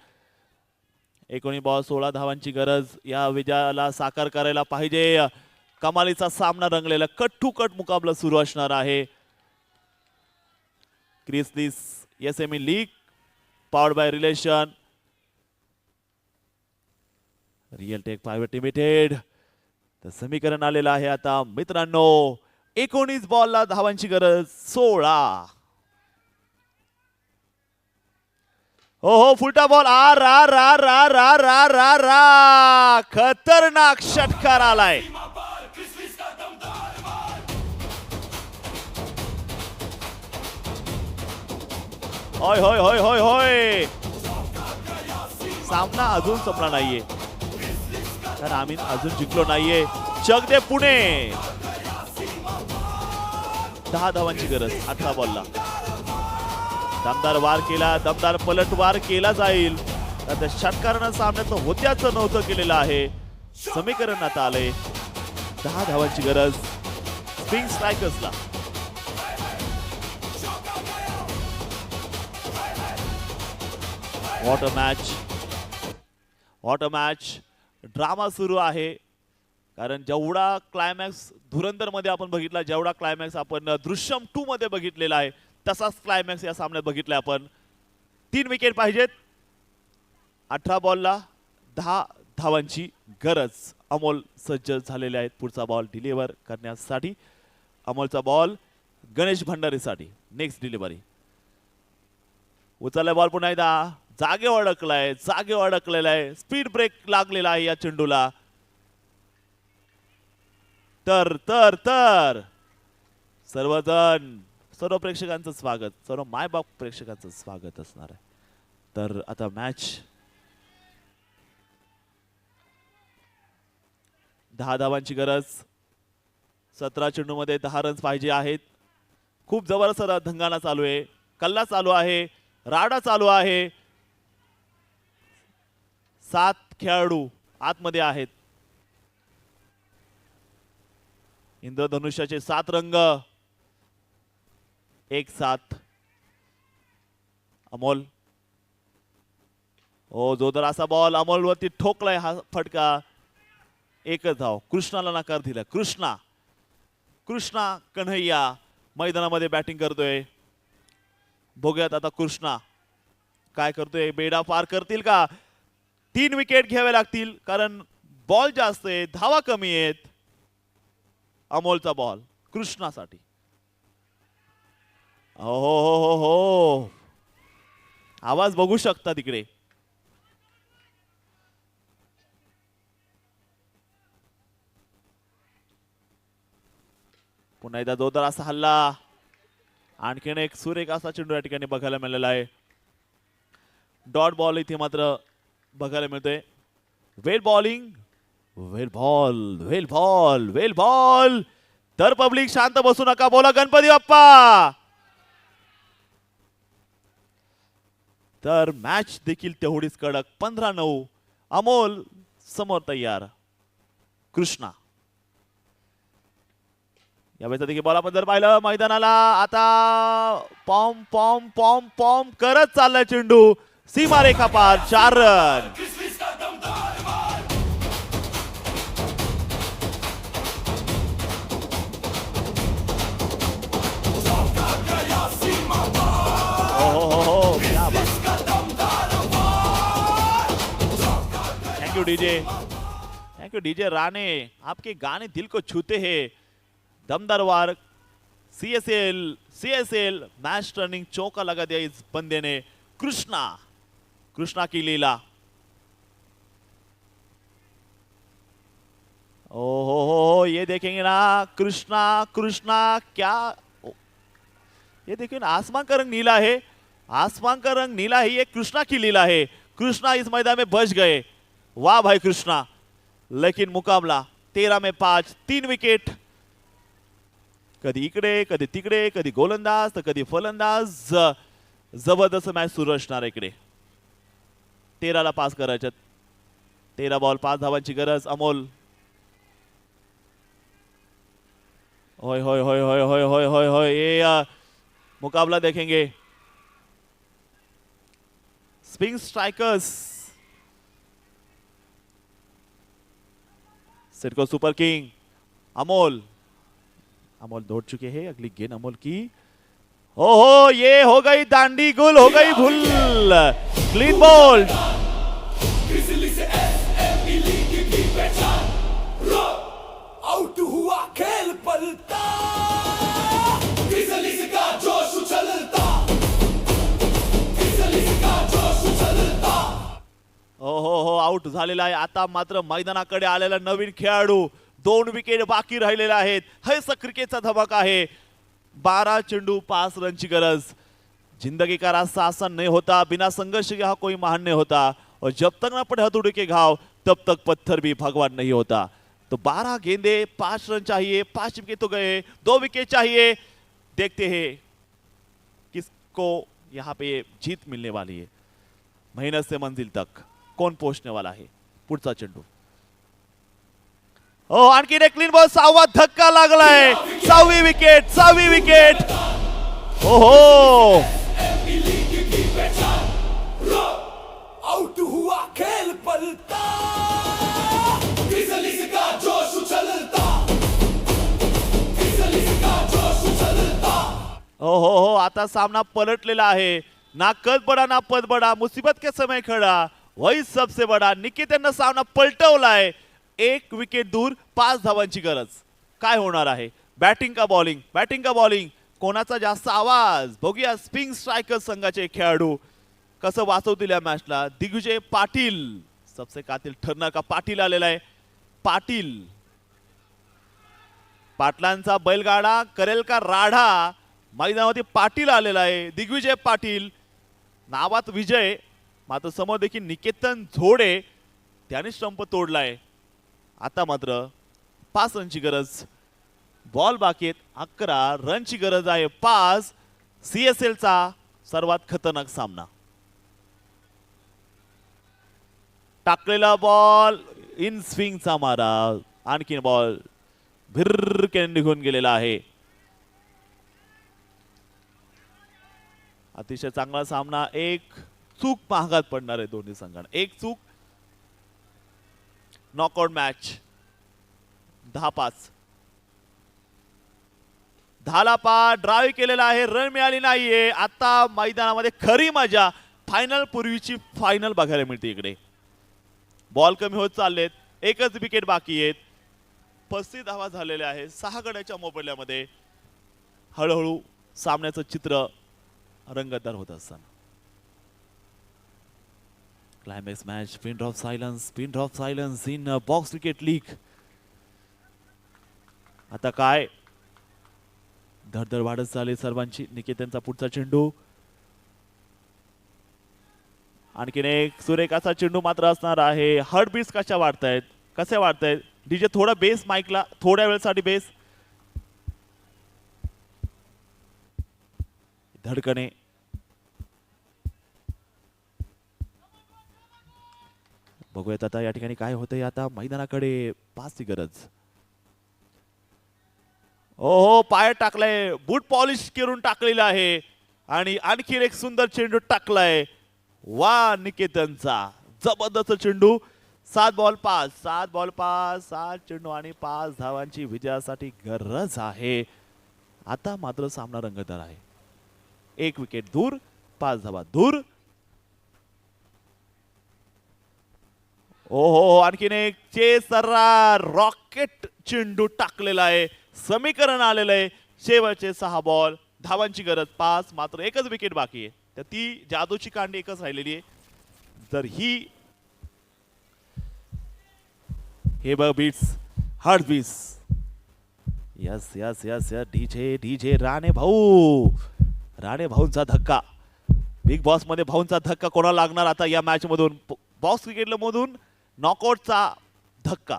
19 बॉल 16 धावांची गरज. या विजयाला साकार करायला पाहिजे. कमालीचा सामना रंगलेला कट टू कट मुकाबला सुरू असणार आहे. क्रिसलीज SME league powered by relation real tech private limited. तर समीकरण आलेलं आहे आता मित्रांनो 19 बॉलला धावांची गरज 16. हो फुलटा बॉल. आ रा रा रा रा रा रा रा खतरनाक षटकार आलाय. होय होय होय होय होय. सामना अजून संपला नाहीये तर आम्ही अजून जिंकलो नाहीये. जगदेव पुणे 10 धावांची गरज 18 बॉलला. दमदार वार केला. दमदार पलटवार केला जाईल. त्या षटकारानं सामन्याचं होत्याचं नव्हतं केलेलं आहे. समीकरण आता आलंय 10 धावांची गरज स्पिन स्ट्रायकर्सला. What a match. ड्रामा सुरू आहे. कारण जेवढा क्लायमॅक्स धुरंधर मध्ये आपण बघितला, जेवढा क्लायमॅक्स आपण दृश्यम 2 मध्ये बघितलेला आहे तसाच क्लायमॅक्स या सामन्यात बघितलाय आपण. 3 विकेट पाहिजेत. 18 बॉलला 10 धावांची गरज. अमोल सज्ज झालेले आहेत पुढचा बॉल डिलिव्हर करण्यासाठी. अमोलचा बॉल गणेश भंडारीसाठी. Next delivery. उचललाय बॉल पुन्हा एकदा. जागेवर अडकलेला आहे. स्पीड ब्रेक लागलेला आहे या चेंडूला. तर तर तर सर्व प्रेक्षकांचं स्वागत, सर्व मायबाप प्रेक्षकांचं स्वागत असणार आहे. तर आता मॅच 10 धावांची गरज. 17 चेंडूमध्ये 10 रन्स पाहिजे आहेत. खूप जबरदस्त धंगाणा चालू आहे. कल्ला चालू आहे. राडा चालू आहे. 7 खेळाडू आतमध्ये आहेत. इंद्रधनुष्याचे 7 रंग. 1-7. अमोल ओ जोरदार असा बॉल अमोलवरती ठोकलाय हा फटका. एकच धाव. कृष्णाला नकार दिला. कृष्णा कन्हैया मैदानामध्ये बॅटिंग करतोय. बघूयात आता कृष्णा काय करतोय. बेडा पार करतील का. 3 विकेट घ्यावे लागतील कारण बॉल जास्त आहे, धावा कमी आहेत. अमोलचा बॉल कृष्णासाठी. हो हो हो हो, आवाज बघू शकता तिकडे. पुन्हा एकदा जोरदार असा हल्ला. आणखीन एक सुरेख असा चेंडू या ठिकाणी बघायला मिळालेला आहे. डॉट बॉल इथे मात्र बघायला मिळतोय. वेल बॉलिंग, वेल बॉल, वेल बॉल, वेल बॉल. तर पब्लिक शांत बसू नका, बोला गणपती बाप्पा. तर मॅच देखील तेवढीच कडक. 15-9. अमोल समोर तयार. कृष्णा यावेळेस देखील बॉल आपण जर पाहिलं मैदानाला आता पॉम पॉम पॉम पॉम करत चाललाय चेंडू. सीमारेखा पार. 4 run. Thank you DJ, thank you DJ Rane. आपके गाने दिल को छूते हैं. दमदार वार. सीएसएल मैच टर्निंग चौका लगा दिया इस बंदे ने. कृष्णा की लीला. ओहो ये देखेंगे ना. कृष्णा क्या, ये देखिए ना, आसमान का रंग नीला है. आसमान का रंग नीला है, ये कृष्णा की लीला है. कृष्णा इस मैदान में बच गए. वाह भाई कृष्णा. लेकिन मुकाबला 13 में 5. 3 विकेट. कधी इकडे कधी तिकडे, कधी गोलंदाज तर कधी फलंदाज. जबरदस्त मॅच सुरू असणार इकडे. 13ला पास करायच्यात. 13 बॉल 5 धावांची गरज. अमोल. होय होय होय होय होय होय होय होय. ये मुकाबला देखेंगे. Spin strikers. CIDCO super king. Amol दौड़ चुके हैं. अगली गेंद अमोल की. हो ये हो गई दांडी गुल, हो गई भूल. Clean ball. आउट हुआ खेल पलटा. जोश उछलता. हो आउट झालेला आहे. आता मात्र मैदानाकडे आलेला नवीन खेळाडू. 2 विकेट बाकी राहिलेले आहेत. हैसा क्रिकेटचा धमाका आहे. 12 चेंडू 5 रनची गरज. जिंदगी का रास्ता आसान नहीं होता, बिना संघर्ष के यहाँ कोई महान नहीं होता, और जब तक ना पड़े हथौड़े के घाव तब तक पत्थर भी भगवान नहीं होता. तो 12 गेंदे 5 रन चाहिए. 5 विकेट तो गए, 2 विकेट चाहिए. देखते हैं किसको यहाँ पे जीत मिलने वाली है. मेहनत से मंजिल तक कौन पहुंचने वाला है. पुढचा चेंडू. हो आणखीन एक क्लीन बॉल. 6वा धक्का लागलाय. 6वी विकेट. ओहो आउट हुआ खेल पलटा. जोश उछलता. हो आता सामना पलटलेला आहे. ना कद बडा ना पद बडा, मुसीबत के समय खडा, वही सबसे बडा. निकितेनं सामना पलटवलाय. 1 विकेट दूर. 5 धावांची गरज. काय होणार आहे. बॅटिंग का बॉलिंग. कोणाचा जास्त आवाज. बघूया स्पिन स्ट्रायकर संघाचे खेळाडू कसं वाचवतील या मॅचला. दिग्विजय पाटील. सबसे कातिल ठरणार का. पाटील आलेला आहे. पाटलांचा बैलगाडा करेल का राढा. मैदानावरती पाटील आलेला आहे. दिग्विजय पाटील नावात विजय. मात्र समोर देखील निकेतन झोडे. त्याने स्टंप तोडलाय. आता मात्र 5 रनची गरज. बॉल बाकी आहेत. 11 रनची गरज आहे. 5. सीएसएलचा सर्वात खतरनाक सामना. टाकलेला बॉल इन स्विंगचा मारा. आणखीन बॉल भिरके निघून गेलेला आहे. अतिशय चांगला सामना. 1 चूक महागात पडणार आहे दोन्ही संघांना. एक चूक नॉकआउट मॅच. 10-5. 10ला 5 ड्राईव्ह केलेला आहे, रन मिळाली नाहीये. आता मैदानामध्ये खरी मजा फायनल पूर्वीची फायनल बघायला मिळते. इकडे बॉल कमी होत चाललेत, एकच विकेट बाकी आहेत. 35 धावा झालेल्या आहे 6 गड्याच्या मोबदल्यामध्ये. हळूहळू सामन्याचं चित्र रंगतदार होत असताना climax match. Pin drop silence in box cricket league. आता काय धडधड वाढत चालली सर्वांची. निकेतनचा पुढचा चेंडू, आणखीन एक सुरेख असा चेंडू मात्र असणार आहे. हार्ट बीट्स कशा वाढतायत, कसे वाढतायत डीजे? थोडा बेस माईकला, थोड्या वेळसाठी बेस. धडकणे बघूयात आता या ठिकाणी काय होतंय. आता मैदानाकडे पासची गरज. हो पाय टाकलाय, बूट पॉलिश करून टाकलेला आहे आणि आणखी एक सुंदर चेंडू टाकलाय. वा निकेतनचा जबरदस्त चेंडू. 7 बॉल 5 7 चेंडू आणि 5 धावांची विजयासाठी गरज आहे. आता मात्र सामना रंगतदार आहे. 1 विकेट दूर, 5 धावा दूर. ओहो आणखीन एक चेसरा रॉकेट चेंडू टाकलेला आहे. समीकरण आलेलं आहे. शेवटचे 6 बॉल, धावांची गरज 5, मात्र एकच विकेट बाकी आहे. तर ती जादूची कांडी एकच राहिलेली आहे. जर ही हे बघ beats, heart beats. Yes yes yes yes DJ Rane भाऊंचा धक्का. बिग बॉस मध्ये भाऊंचा धक्का कोणाला लागणार आता या मॅच मधून? बॉक्स क्रिकेट मधून नॉकआउटचा धक्का.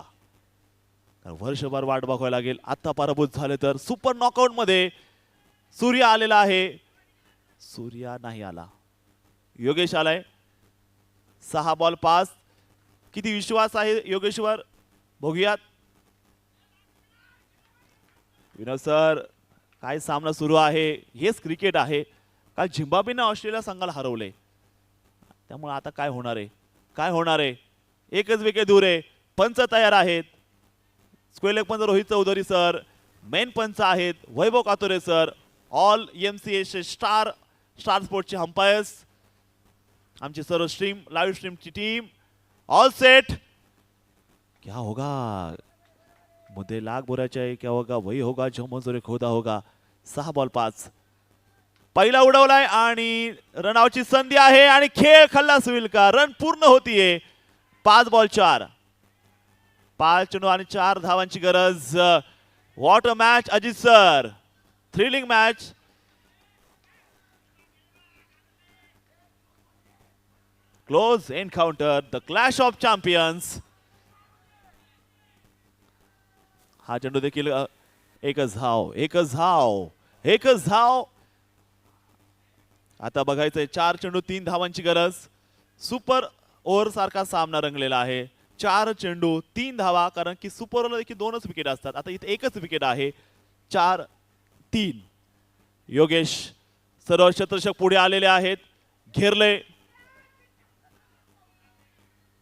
वर्षभर वाट बघावी लागेल. आता पराभूत झाले तर सुपर नॉकआउट मध्ये सूर्य आलेला आहे. सूर्या नाही आला, योगेश आलाय. 6 बॉल 5. किती विश्वास आहे योगेश्वर, बघूयात. विनोद सर काय सामना सुरू आहे. हेच क्रिकेट आहे. काल झिम्बाब्वेने ऑस्ट्रेलिया संघाला हरवले, त्यामुळे आता काय होणार आहे. एकच विकेट दूर आहे. पंच तयार आहेत. स्क्वेअर पंच रोहित चौधरी सर, मेन पंच आहेत Vaibhav Katore sir, all MCA star स्पोर्टचे अंपायर्स, आमची सर्व लाईव्ह स्ट्रीमची टीम ऑल सेट. क्या होगा, मुद्दे लाख बोराचे आहे. क्या होगा, वही होगा जो मंजूर खोदा होगा. 6 बॉल 5. पहिला उडवलाय आणि रनआउटची संधी आहे आणि खेळ खल्लास होईल का? रन पूर्ण होतीये. 5 बॉल 4. 5 चेंडू आणि 4 धावांची गरज. What a match Ajit sir, thrilling match. Close encounter, the clash of champions. हा चेंडू देखील एकच धाव. आता बघायचंय 4 चेंडू 3 धावांची गरज. सुपर ओव्हर सारखा सामना रंगलेला आहे. 4 चेंडू 3 धावा, कारण की सुपर ओव्हरला देखील 2च विकेट असतात. आता इथे एकच विकेट आहे. 4-3. योगेश सर्व शतरक्षक पुढे आलेले आहेत. घेरले.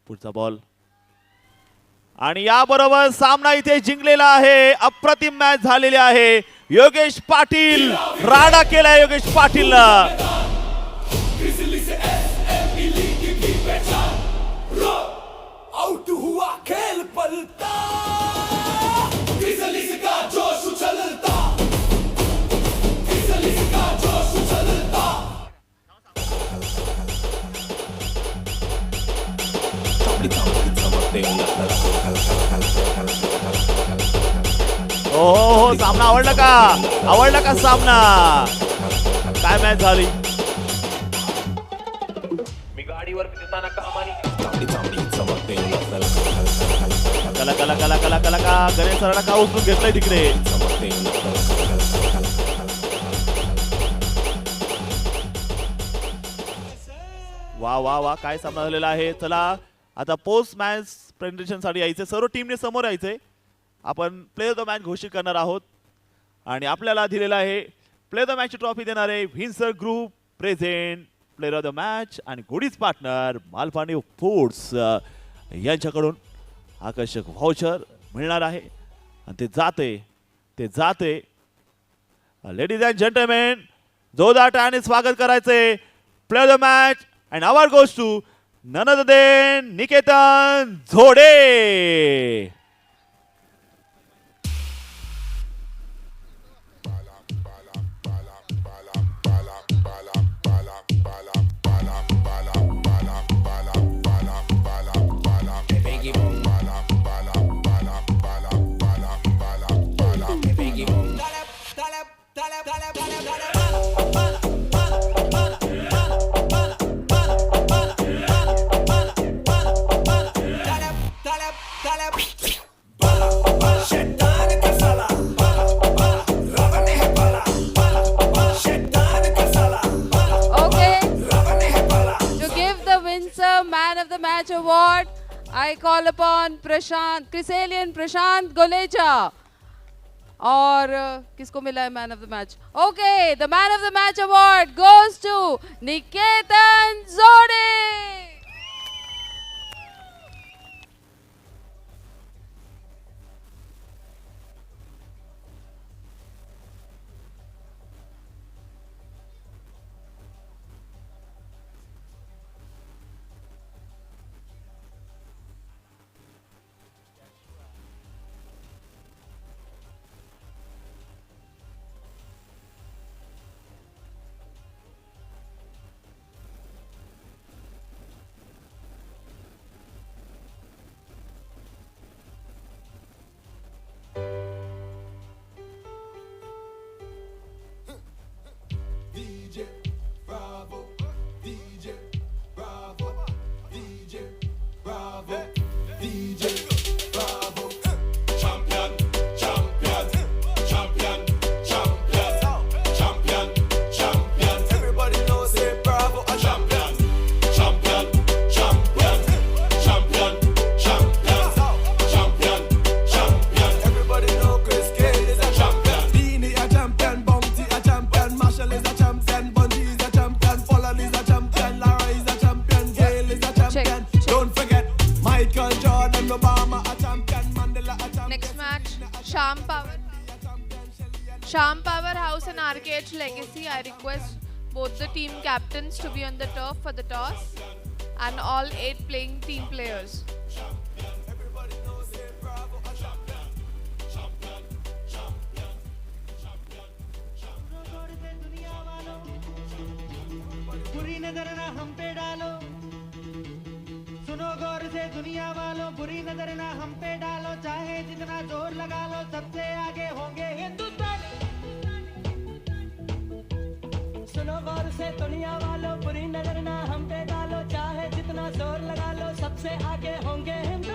पुढचा बॉल आणि याबरोबर सामना इथे जिंकलेला आहे. अप्रतिम मॅच झालेली आहे. योगेश पाटील, राडा केलाय योगेश पाटीलनं. आउट हुआ खेल पलटा, ग्रिजलीज का जोश उछलता, ग्रिजलीज का जोश उछलता. हो सामना आवडला का सामना? काय मॅच झाली. मी गाडीवर फिरताना कामानी कला गणेश सरांना का उचलून घेतलंय तिकडे. वा काय सामना झालेला आहे. चला आता पोस्ट मॅच प्रेझेंटेशन साठी यायचे. सर्व टीमने समोर यायचंय. आपण प्ले ऑफ द मॅच घोषित करणार आहोत आणि आपल्याला दिलेला आहे play of the match trophy देणारे Vinsar group present player of the match आणि गुडीज पार्टनर मालपाणी फूड्स यांच्याकडून आकर्षक व्हाउचर मिळणार आहे आणि ते जाते लेडीज अँड जेंटलमेन जोरदार टाळ्याने स्वागत करायचे player of the match and award goes to none other than Niketan Zode. शेतान कसाला रवने है पाला शेतान कसाला Okay, रवने है पाला to give the Windsor Man of the Match award, I call upon Crisalian Prashant Golecha. और किसको मिला है man of the match? Okay, the man of the match award goes to Niketan Jode. DJ Bravo DJ Bravo DJ Bravo DJ Bravo champion champion champion champion champion champion everybody knows it Bravo a champion champion champion champion champion champion champion everybody know Chris Gale is a champion Dini a champion Bounty a champion Marshall is a champion Bundy is a champion Folland is a champion Lara is a champion Gale is a champion don't forget Michael Jordan Obama a champion Mandela a champion Next match, Sham Powerhouse and RKH Legacy. I request both the team captains to be on the turf for the toss and all 8 playing team players. बुरी नजर ना हम पे डालो सुनो गौर से दुनिया वालों बुरी नजर ना हम पे डालो चाहे जितना जोर लगा लो सबसे आगे होंगे हिंदुस्तानी सुनो गौर से दुनिया वालों बुरी नजर ना हम पे डालो चाहे जितना जोर लगा लो सबसे आगे होंगे हिंदुस्तानी